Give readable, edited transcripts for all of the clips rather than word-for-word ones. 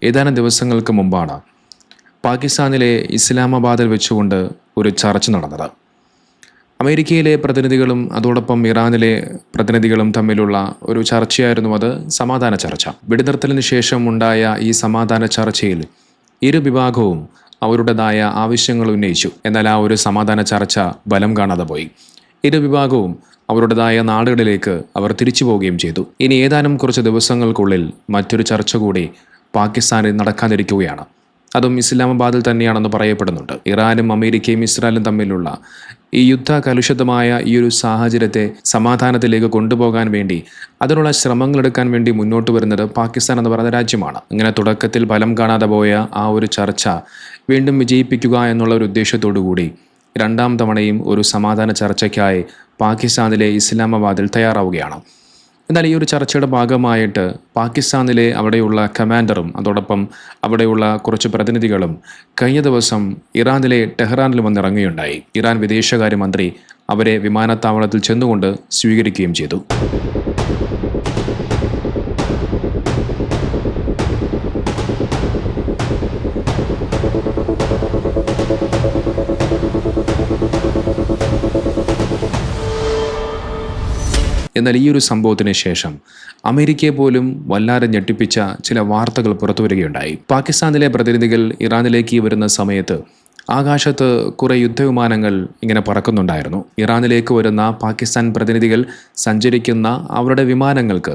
ഏതാനും ദിവസങ്ങൾക്ക് മുമ്പാണ് പാകിസ്ഥാനിലെ ഇസ്ലാമാബാദിൽ വെച്ചുകൊണ്ട് ഒരു ചർച്ച നടന്നത്. അമേരിക്കയിലെ പ്രതിനിധികളും അതോടൊപ്പം ഇറാനിലെ പ്രതിനിധികളും തമ്മിലുള്ള ഒരു ചർച്ചയായിരുന്നു അത്, സമാധാന ചർച്ച. വെടിനിർത്തലിന് ശേഷം ഉണ്ടായ ഈ സമാധാന ചർച്ചയിൽ ഇരു വിഭാഗവും അവരുടേതായ ആവശ്യങ്ങൾ ഉന്നയിച്ചു. എന്നാൽ ആ ഒരു സമാധാന ചർച്ച ബലം കാണാതെ പോയി. ഇരു വിഭാഗവും അവരുടേതായ നാടുകളിലേക്ക് അവർ തിരിച്ചു പോവുകയും ചെയ്തു. ഇനി ഏതാനും കുറച്ച് ദിവസങ്ങൾക്കുള്ളിൽ മറ്റൊരു ചർച്ച കൂടി പാകിസ്ഥാനിൽ നടക്കാനിരിക്കുകയാണ്. അതും ഇസ്ലാമാബാദിൽ തന്നെയാണെന്ന് പറയപ്പെടുന്നുണ്ട്. ഇറാനും അമേരിക്കയും ഇസ്രായേലും തമ്മിലുള്ള ഈ യുദ്ധ കലുഷിതമായ ഈ ഒരു സാഹചര്യത്തെ സമാധാനത്തിലേക്ക് കൊണ്ടുപോകാൻ വേണ്ടി അതിനുള്ള ശ്രമങ്ങൾ എടുക്കാൻ വേണ്ടി മുന്നോട്ട് വരുന്നത് പാകിസ്ഥാൻ എന്ന് പറയുന്ന രാജ്യമാണ്. ഇങ്ങനെ തുടക്കത്തിൽ ഫലം കാണാതെ പോയ ആ ഒരു ചർച്ച വീണ്ടും വിജയിപ്പിക്കുക എന്നുള്ള ഒരു ഉദ്ദേശത്തോടു കൂടി രണ്ടാം തവണയും ഒരു സമാധാന ചർച്ചയ്ക്കായി പാകിസ്ഥാനിലെ ഇസ്ലാമാബാദിൽ തയ്യാറാവുകയാണ്. എന്നാൽ ഈ ഒരു ചർച്ചയുടെ ഭാഗമായിട്ട് പാകിസ്ഥാനിലെ അവിടെയുള്ള കമാൻഡറും അതോടൊപ്പം അവിടെയുള്ള കുറച്ച് പ്രതിനിധികളും കഴിഞ്ഞ ദിവസം ഇറാനിലെ ടെഹ്റാനിൽ വന്നിറങ്ങുകയുണ്ടായി. ഇറാൻ വിദേശകാര്യമന്ത്രി അവരെ വിമാനത്താവളത്തിൽ ചെന്നുകൊണ്ട് സ്വീകരിക്കുകയും ചെയ്തു. എന്നാൽ ഈ ഒരു സംഭവത്തിന് ശേഷം അമേരിക്കയെ പോലും വല്ലാതെ ഞെട്ടിപ്പിച്ച ചില വാർത്തകൾ പുറത്തു വരികയുണ്ടായി. പാകിസ്ഥാനിലെ പ്രതിനിധികൾ ഇറാനിലേക്ക് വരുന്ന സമയത്ത് ആകാശത്ത് കുറേ യുദ്ധവിമാനങ്ങൾ ഇങ്ങനെ പറക്കുന്നുണ്ടായിരുന്നു. ഇറാനിലേക്ക് വരുന്ന പാകിസ്ഥാൻ പ്രതിനിധികൾ സഞ്ചരിക്കുന്ന അവരുടെ വിമാനങ്ങൾക്ക്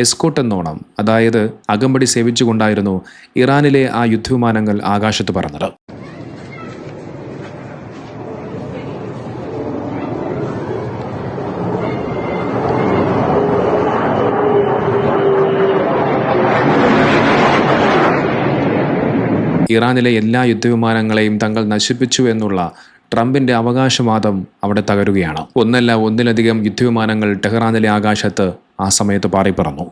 എസ്കോട്ട് എന്നോണം, അതായത് അകമ്പടി സേവിച്ചുകൊണ്ടായിരുന്നു ഇറാനിലെ ആ യുദ്ധവിമാനങ്ങൾ ആകാശത്ത് പറന്നത്. ഇറാനിലെ എല്ലാ യുദ്ധവിമാനങ്ങളെയും തങ്ങൾ നശിപ്പിച്ചു എന്നുള്ള ട്രംപിന്റെ അവകാശവാദം അവിടെ തകരുകയാണ്. ഒന്നല്ല ഒന്നിലധികം യുദ്ധവിമാനങ്ങൾ ടെഹ്റാനിലെ ആകാശത്ത് ആ സമയത്ത് പാറിപ്പറന്നു.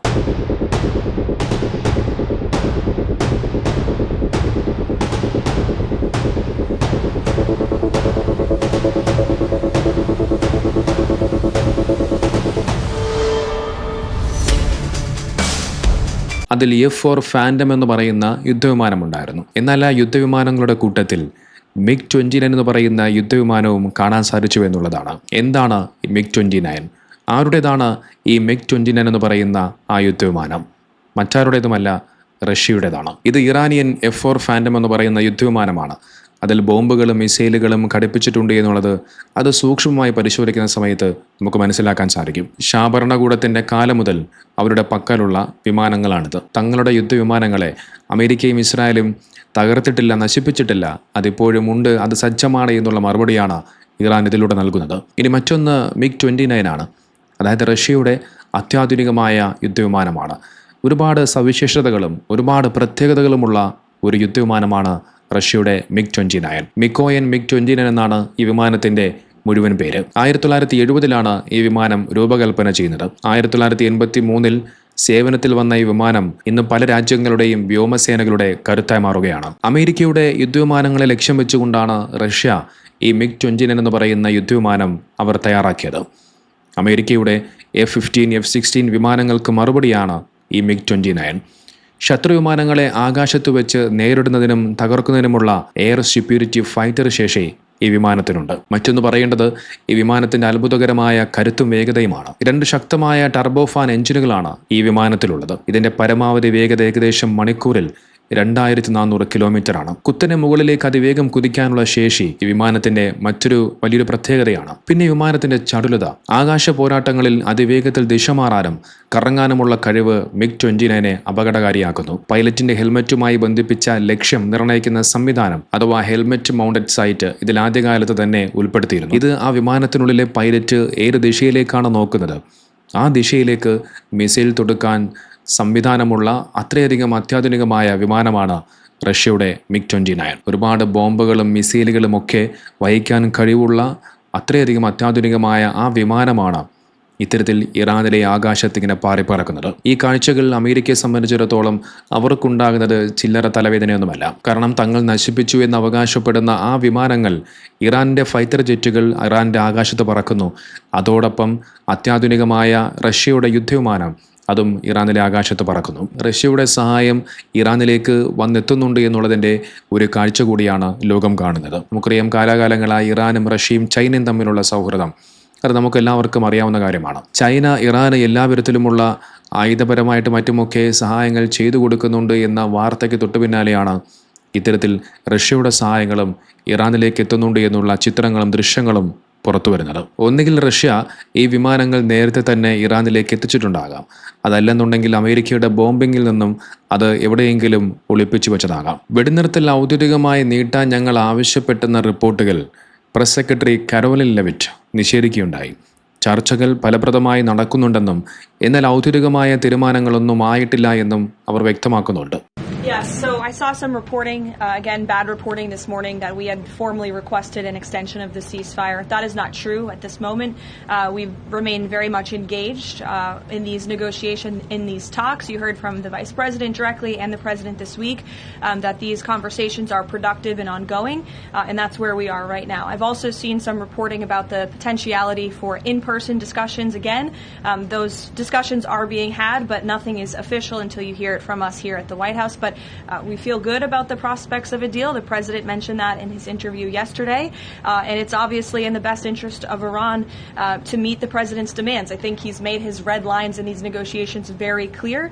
അതിൽ F-4 ഫാൻഡം എന്ന് പറയുന്ന യുദ്ധവിമാനമുണ്ടായിരുന്നു. എന്നാൽ ആ യുദ്ധവിമാനങ്ങളുടെ കൂട്ടത്തിൽ MiG-29 എന്ന് പറയുന്ന യുദ്ധവിമാനവും കാണാൻ സാധിച്ചു എന്നുള്ളതാണ്. എന്താണ് MiG-29? ആരുടേതാണ് ഈ MiG-29 എന്ന് പറയുന്ന ആ യുദ്ധവിമാനം? മറ്റാരുടേതുമല്ല, റഷ്യയുടേതാണ്. ഇത് ഇറാനിയൻ F-4 ഫാൻഡം എന്ന് പറയുന്ന യുദ്ധവിമാനമാണ്. അതിൽ ബോംബുകളും മിസൈലുകളും ഘടിപ്പിച്ചിട്ടുണ്ട് എന്നുള്ളത് അത് സൂക്ഷ്മമായി പരിശോധിക്കുന്ന സമയത്ത് നമുക്ക് മനസ്സിലാക്കാൻ സാധിക്കും. ഷാ ഭരണകൂടത്തിൻ്റെ കാലം മുതൽ അവരുടെ പക്കലുള്ള വിമാനങ്ങളാണിത്. തങ്ങളുടെ യുദ്ധവിമാനങ്ങളെ അമേരിക്കയും ഇസ്രായേലും തകർത്തിട്ടില്ല, നശിപ്പിച്ചിട്ടില്ല, അതിപ്പോഴും ഉണ്ട്, അത് സജ്ജമാണ് എന്നുള്ള മറുപടിയാണ് ഇറാൻ ഇതിലൂടെ നൽകുന്നത്. ഇനി മറ്റൊന്ന് MiG-29 ആണ്. അതായത് റഷ്യയുടെ അത്യാധുനികമായ യുദ്ധവിമാനമാണ്. ഒരുപാട് സവിശേഷതകളും ഒരുപാട് പ്രത്യേകതകളുമുള്ള ഒരു യുദ്ധവിമാനമാണ് റഷ്യയുടെ MiG-29. മിക്കോയൻ MiG-29 എന്നാണ് ഈ വിമാനത്തിൻ്റെ മുഴുവൻ പേര്. 1970 ഈ വിമാനം രൂപകൽപ്പന ചെയ്യുന്നത്. 1983 സേവനത്തിൽ വന്ന ഈ വിമാനം ഇന്ന് പല രാജ്യങ്ങളുടെയും വ്യോമസേനകളുടെ കരുത്തായി മാറുകയാണ്. അമേരിക്കയുടെ യുദ്ധവിമാനങ്ങളെ ലക്ഷ്യം വെച്ചുകൊണ്ടാണ് റഷ്യ ഈ MiG-29 എന്ന് പറയുന്ന യുദ്ധവിമാനം അവർ തയ്യാറാക്കിയത്. അമേരിക്കയുടെ F-15, F-16 വിമാനങ്ങൾക്ക് മറുപടിയാണ് ഈ MiG-29. ശത്രു വിമാനങ്ങളെ ആകാശത്ത് വെച്ച് നേരിടുന്നതിനും തകർക്കുന്നതിനുമുള്ള എയർ സ്യൂപ്പീരിറ്റി ഫൈറ്റർ ശേഷി ഈ വിമാനത്തിനുണ്ട്. മറ്റൊന്ന് പറയേണ്ടത് ഈ വിമാനത്തിന്റെ അത്ഭുതകരമായ കരുത്തും വേഗതയുമാണ്. 2 ശക്തമായ ടർബോഫാൻ എഞ്ചിനുകളാണ് ഈ വിമാനത്തിലുള്ളത്. ഇതിന്റെ പരമാവധി വേഗത ഏകദേശം മണിക്കൂറിൽ 2400 കിലോമീറ്ററാണ്. കുത്തനെ മുകളിലേക്ക് അതിവേഗം കുതിക്കാനുള്ള ശേഷി ഈ വിമാനത്തിന്റെ മറ്റൊരു വലിയൊരു പ്രത്യേകതയാണ്. പിന്നെ വിമാനത്തിന്റെ ചടുലത. ആകാശ പോരാട്ടങ്ങളിൽ അതിവേഗത്തിൽ ദിശ മാറാനും കറങ്ങാനുമുള്ള കഴിവ് MiG-29 അപകടകാരിയാക്കുന്നു. പൈലറ്റിന്റെ ഹെൽമറ്റുമായി ബന്ധിപ്പിച്ച ലക്ഷ്യം നിർണ്ണയിക്കുന്ന സംവിധാനം അഥവാ ഹെൽമറ്റ് മൗണ്ടഡ് സൈറ്റ് ഇതിൽ ആദ്യകാലത്ത് തന്നെ ഉൾപ്പെടുത്തിയിരുന്നു. ഇത് ആ വിമാനത്തിനുള്ളിലെ പൈലറ്റ് ഏത് ദിശയിലേക്കാണ് നോക്കുന്നത് ആ ദിശയിലേക്ക് മിസൈൽ തൊടുക്കാൻ സംവിധാനമുള്ള അത്രയധികം അത്യാധുനികമായ വിമാനമാണ് റഷ്യയുടെ MiG-29. ഒരുപാട് ബോംബുകളും മിസൈലുകളും ഒക്കെ വഹിക്കാൻ കഴിവുള്ള അത്രയധികം അത്യാധുനികമായ ആ വിമാനമാണ് ഇത്തരത്തിൽ ഇറാനിലെ ആകാശത്തിങ്ങനെ പാറിപ്പറക്കുന്നത്. ഈ കാഴ്ചകൾ അമേരിക്കയെ സംബന്ധിച്ചിടത്തോളം അവർക്കുണ്ടാകുന്നത് ചില്ലറ തലവേദനയൊന്നുമല്ല. കാരണം തങ്ങൾ നശിപ്പിച്ചു എന്ന് അവകാശപ്പെടുന്ന ആ വിമാനങ്ങൾ, ഇറാൻ്റെ ഫൈറ്റർ ജെറ്റുകൾ ഇറാൻ്റെ ആകാശത്ത് പറക്കുന്നു. അതോടൊപ്പം അത്യാധുനികമായ റഷ്യയുടെ യുദ്ധവിമാനം അതും ഇറാനിലെ ആകാശത്ത് പറക്കുന്നു. റഷ്യയുടെ സഹായം ഇറാനിലേക്ക് വന്നെത്തുന്നുണ്ട് എന്നുള്ളതിൻ്റെ ഒരു കാഴ്ച കൂടിയാണ് ലോകം കാണുന്നത്. നമുക്കറിയാം, കാലാകാലങ്ങളായി ഇറാനും റഷ്യയും ചൈനയും തമ്മിലുള്ള സൗഹൃദം അത് നമുക്കെല്ലാവർക്കും അറിയാവുന്ന കാര്യമാണ്. ചൈന ഇറാന് എല്ലാ വിധത്തിലുമുള്ള ആയുധപരമായിട്ട് മറ്റുമൊക്കെ സഹായങ്ങൾ ചെയ്തു കൊടുക്കുന്നുണ്ട് എന്ന വാർത്തയ്ക്ക് തൊട്ടു പിന്നാലെയാണ് ഇത്തരത്തിൽ റഷ്യയുടെ സഹായങ്ങളും ഇറാനിലേക്ക് എത്തുന്നുണ്ട് എന്നുള്ള ചിത്രങ്ങളും ദൃശ്യങ്ങളും പുറത്തു വരുന്നത്. ഒന്നുകിൽ റഷ്യ ഈ വിമാനങ്ങൾ നേരത്തെ തന്നെ ഇറാനിലേക്ക് എത്തിച്ചിട്ടുണ്ടാകാം, അതല്ലെന്നുണ്ടെങ്കിൽ അമേരിക്കയുടെ ബോംബിങ്ങിൽ നിന്നും അത് എവിടെയെങ്കിലും ഒളിപ്പിച്ചു വെച്ചതാകാം. വെടിനിർത്തൽ ഔദ്യോഗികമായി നീട്ടാൻ ഞങ്ങൾ ആവശ്യപ്പെട്ടെന്ന റിപ്പോർട്ടുകൾ പ്രസ് സെക്രട്ടറി കരോലിൻ ലെവിറ്റ് നിഷേധിക്കുകയുണ്ടായി. ചർച്ചകൾ ഫലപ്രദമായി നടക്കുന്നുണ്ടെന്നും എന്നാൽ ഔദ്യോഗികമായ തീരുമാനങ്ങളൊന്നും ആയിട്ടില്ല എന്നും അവർ വ്യക്തമാക്കുന്നുണ്ട്. Yes, so I saw some reporting, again, bad reporting this morning that we had formally requested an extension of the ceasefire. That is not true at this moment. We've remained very much engaged in these negotiations, in these talks. You heard from the Vice President directly and the President this week that these conversations are productive and ongoing, and that's where we are right now. I've also seen some reporting about the potentiality for in-person discussions again. Those discussions are being had, but nothing is official until you hear it from us here at the White House. But we feel good about the prospects of a deal. The President mentioned that in his interview yesterday. And it's obviously in the best interest of Iran to meet the President's demands. I think he's made his red lines in these negotiations very clear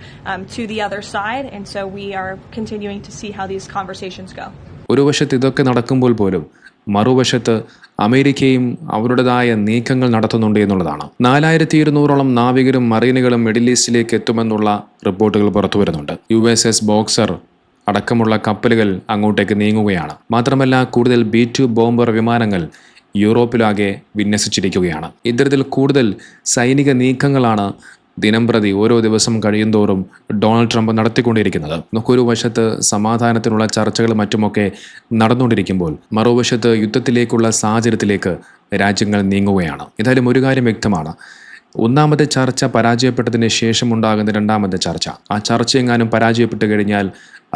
to the other side. And so we are continuing to see how these conversations go. ഒരു വശത്ത് ഇതൊക്കെ നടക്കുമ്പോൾ പോലും മറുവശത്ത് അമേരിക്കയും അവരുടേതായ നീക്കങ്ങൾ നടത്തുന്നുണ്ട് എന്നുള്ളതാണ്. 4200ഓളം നാവികരും മറീനുകളും മിഡിൽ ഈസ്റ്റിലേക്ക് എത്തുമെന്നുള്ള റിപ്പോർട്ടുകൾ പുറത്തു വരുന്നുണ്ട്. USS ബോക്സർ അടക്കമുള്ള കപ്പലുകൾ അങ്ങോട്ടേക്ക് നീങ്ങുകയാണ്. മാത്രമല്ല, കൂടുതൽ B-2 ബോംബർ വിമാനങ്ങൾ യൂറോപ്പിലാകെ വിന്യസിച്ചിരിക്കുകയാണ്. ഇത്തരത്തിൽ കൂടുതൽ സൈനിക നീക്കങ്ങളാണ് ദിനംപ്രതി ഓരോ ദിവസം കഴിയുന്തോറും ഡൊണാൾഡ് ട്രംപ് നടത്തിക്കൊണ്ടിരിക്കുന്നത്. നമുക്കൊരു വശത്ത് സമാധാനത്തിനുള്ള ചർച്ചകൾ മറ്റുമൊക്കെ നടന്നുകൊണ്ടിരിക്കുമ്പോൾ മറുവശത്ത് യുദ്ധത്തിലേക്കുള്ള സാഹചര്യത്തിലേക്ക് രാജ്യങ്ങൾ നീങ്ങുകയാണ്. ഏതായാലും ഒരു കാര്യം വ്യക്തമാണ്, ഒന്നാമത്തെ ചർച്ച പരാജയപ്പെട്ടതിന് ശേഷം ഉണ്ടാകുന്ന രണ്ടാമത്തെ ചർച്ച, ആ ചർച്ച എങ്ങാനും പരാജയപ്പെട്ടു കഴിഞ്ഞാൽ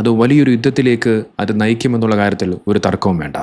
അത് വലിയൊരു യുദ്ധത്തിലേക്ക് അത് നയിക്കുമെന്നുള്ള കാര്യത്തിൽ ഒരു തർക്കവും വേണ്ട.